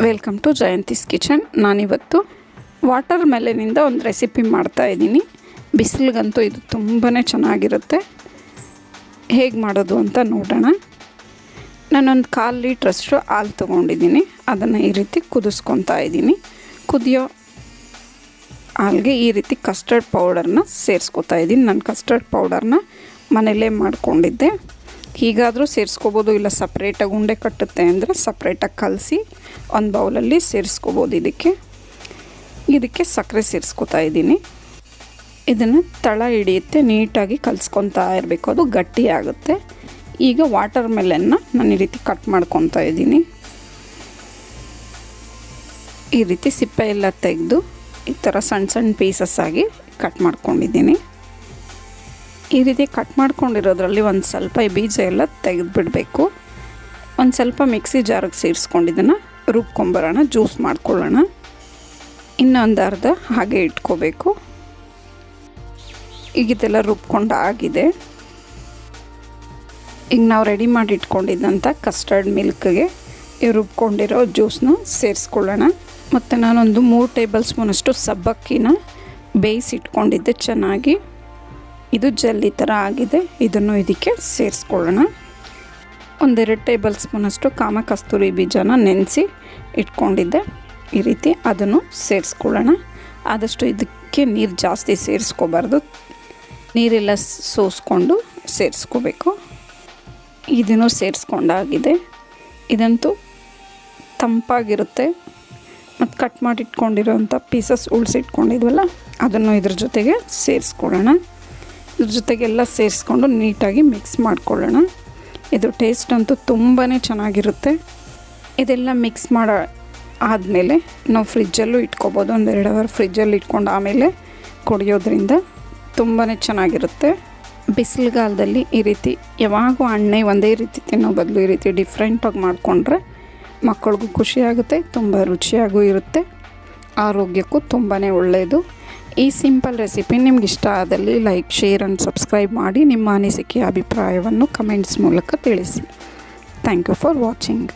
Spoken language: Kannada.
Welcome to Jayanthi's kitchen. ನಾನಿವತ್ತು ವಾಟರ್ ಮೆಲನಿಂದ ಒಂದು ರೆಸಿಪಿ ಮಾಡ್ತಾಯಿದ್ದೀನಿ. ಬಿಸಿಲಿಗಂತೂ ಇದು ತುಂಬಾ ಚೆನ್ನಾಗಿರುತ್ತೆ. ಹೇಗೆ ಮಾಡೋದು ಅಂತ ನೋಡೋಣ. ನಾನೊಂದು 1/4 ಲೀಟ್ರಷ್ಟು ಹಾಲು ತೊಗೊಂಡಿದ್ದೀನಿ. ಅದನ್ನು ಈ ರೀತಿ ಕುದಿಸ್ಕೊತಾ ಇದ್ದೀನಿ. ಕುದಿಯೋ ಹಾಲಿಗೆ ಈ ರೀತಿ ಕಸ್ಟರ್ಡ್ ಪೌಡರ್ನ ಸೇರಿಸ್ಕೊತಾ ಇದ್ದೀನಿ. ನಾನು ಕಸ್ಟರ್ಡ್ ಪೌಡರ್ನ ಮನೆಯಲ್ಲೇ ಮಾಡ್ಕೊಂಡಿದ್ದೆ. ಹೀಗಾದರೂ ಸೇರಿಸ್ಕೋಬೋದು, ಇಲ್ಲ ಸಪ್ರೇಟಾಗಿ ಉಂಡೆ ಕಟ್ಟುತ್ತೆ ಅಂದರೆ ಸಪ್ರೇಟಾಗಿ ಕಲಸಿ ಒಂದು ಬೌಲಲ್ಲಿ ಸೇರಿಸ್ಕೋಬೋದು. ಇದಕ್ಕೆ ಸಕ್ಕರೆ ಸೇರಿಸ್ಕೊತಾ ಇದ್ದೀನಿ. ಇದನ್ನು ತಳ ಹಿಡಿಯುತ್ತೆ, ನೀಟಾಗಿ ಕಲಿಸ್ಕೊತಾ ಇರಬೇಕು, ಅದು ಗಟ್ಟಿ ಆಗುತ್ತೆ. ಈಗ ವಾಟರ್ ಮೆಲನ್ನ ನಾನು ಈ ರೀತಿ ಕಟ್ ಮಾಡ್ಕೊತಾ ಇದ್ದೀನಿ. ಈ ರೀತಿ ಸಿಪ್ಪೆ ಎಲ್ಲ ತೆಗೆದು ಈ ಥರ ಸಣ್ಣ ಸಣ್ಣ ಪೀಸಸ್ ಆಗಿ ಕಟ್ ಮಾಡ್ಕೊಂಡಿದ್ದೀನಿ. ಈ ರೀತಿ ಕಟ್ ಮಾಡ್ಕೊಂಡಿರೋದ್ರಲ್ಲಿ ಒಂದು ಸ್ವಲ್ಪ ಈ ಬೀಜ ಎಲ್ಲ ತೆಗೆದುಬಿಡಬೇಕು. ಒಂದು ಸ್ವಲ್ಪ ಮಿಕ್ಸಿ ಜಾರಿಗೆ ಸೇರಿಸ್ಕೊಂಡಿದ್ದನ್ನು ರುಬ್ಕೊಂಬರೋಣ, ಜ್ಯೂಸ್ ಮಾಡ್ಕೊಳ್ಳೋಣ. ಇನ್ನೊಂದು ಅರ್ಧ ಹಾಗೆ ಇಟ್ಕೋಬೇಕು. ಈಗ ಇದೆಲ್ಲ ರುಬ್ಕೊಂಡು ಆಗಿದೆ. ಈಗ ನಾವು ರೆಡಿ ಮಾಡಿ ಇಟ್ಕೊಂಡಿದ್ದಂಥ ಕಸ್ಟರ್ಡ್ ಮಿಲ್ಕ್ಗೆ ಈ ರುಬ್ಕೊಂಡಿರೋ ಜ್ಯೂಸನ್ನ ಸೇರಿಸ್ಕೊಳ್ಳೋಣ. ಮತ್ತು ನಾನೊಂದು 3 ಟೇಬಲ್ ಸ್ಪೂನಷ್ಟು ಸಬ್ಬಕ್ಕಿನ ಬೇಯಿಸಿಟ್ಕೊಂಡಿದ್ದೆ ಚೆನ್ನಾಗಿ. ಇದು ಜೆಲ್ಲಿ ಥರ ಆಗಿದೆ. ಇದನ್ನು ಇದಕ್ಕೆ ಸೇರಿಸ್ಕೊಳ್ಳೋಣ. 1-2 ಟೇಬಲ್ ಸ್ಪೂನಷ್ಟು ಕಾಮ ಕಸ್ತೂರಿ ಬೀಜನ ನೆನೆಸಿ ಇಟ್ಕೊಂಡಿದ್ದೆ. ಈ ರೀತಿ ಅದನ್ನು ಸೇರಿಸ್ಕೊಳ್ಳೋಣ. ಆದಷ್ಟು ಇದಕ್ಕೆ ನೀರು ಜಾಸ್ತಿ ಸೇರಿಸ್ಕೋಬಾರ್ದು, ನೀರೆಲ್ಲ ಸೋಸ್ಕೊಂಡು ಸೇರಿಸ್ಕೋಬೇಕು. ಇದನ್ನು ಸೇರಿಸ್ಕೊಂಡಾಗಿದೆ. ಇದಂತೂ ತಂಪಾಗಿರುತ್ತೆ. ಮತ್ತು ಕಟ್ ಮಾಡಿ ಇಟ್ಕೊಂಡಿರೋಂಥ ಪೀಸಸ್ ಉಳಿಸಿಟ್ಕೊಂಡಿದ್ವಲ್ಲ ಅದನ್ನು ಇದ್ರ ಜೊತೆಗೆ ಸೇರಿಸ್ಕೊಳ್ಳೋಣ. ಇದ್ರ ಜೊತೆಗೆಲ್ಲ ಸೇರಿಸ್ಕೊಂಡು ನೀಟಾಗಿ ಮಿಕ್ಸ್ ಮಾಡ್ಕೊಳ್ಳೋಣ. ಇದು ಟೇಸ್ಟ್ ಅಂತೂ ತುಂಬಾ ಚೆನ್ನಾಗಿರುತ್ತೆ. ಇದೆಲ್ಲ ಮಿಕ್ಸ್ ಆದಮೇಲೆ ನಾವು ಫ್ರಿಜ್ಜಲ್ಲೂ ಇಟ್ಕೋಬೋದು. 1-2 ಅವರ್ ಫ್ರಿಜ್ಜಲ್ಲಿ ಇಟ್ಕೊಂಡು ಆಮೇಲೆ ಕುಡಿಯೋದ್ರಿಂದ ತುಂಬಾ ಚೆನ್ನಾಗಿರುತ್ತೆ. ಬಿಸಿಲುಗಾಲದಲ್ಲಿ ಈ ರೀತಿ ಯಾವಾಗೂ ಎಣ್ಣೆ ಒಂದೇ ರೀತಿ ತಿನ್ನೋ ಬದಲು ಈ ರೀತಿ ಡಿಫ್ರೆಂಟಾಗಿ ಮಾಡಿಕೊಂಡ್ರೆ ಮಕ್ಕಳಿಗೂ ಖುಷಿಯಾಗುತ್ತೆ, ತುಂಬ ರುಚಿಯಾಗೂ ಇರುತ್ತೆ, ಆರೋಗ್ಯಕ್ಕೂ ತುಂಬಾ ಒಳ್ಳೆಯದು. ಈ ಸಿಂಪಲ್ ರೆಸಿಪಿ ನಿಮ್ಗೆ ಇಷ್ಟ ಆದಲ್ಲಿ ಲೈಕ್, ಶೇರ್ ಆ್ಯಂಡ್ ಸಬ್ಸ್ಕ್ರೈಬ್ ಮಾಡಿ. ನಿಮ್ಮ ಅನಿಸಿಕೆ ಅಭಿಪ್ರಾಯವನ್ನು ಕಮೆಂಟ್ಸ್ ಮೂಲಕ ತಿಳಿಸಿ. Thank you for watching.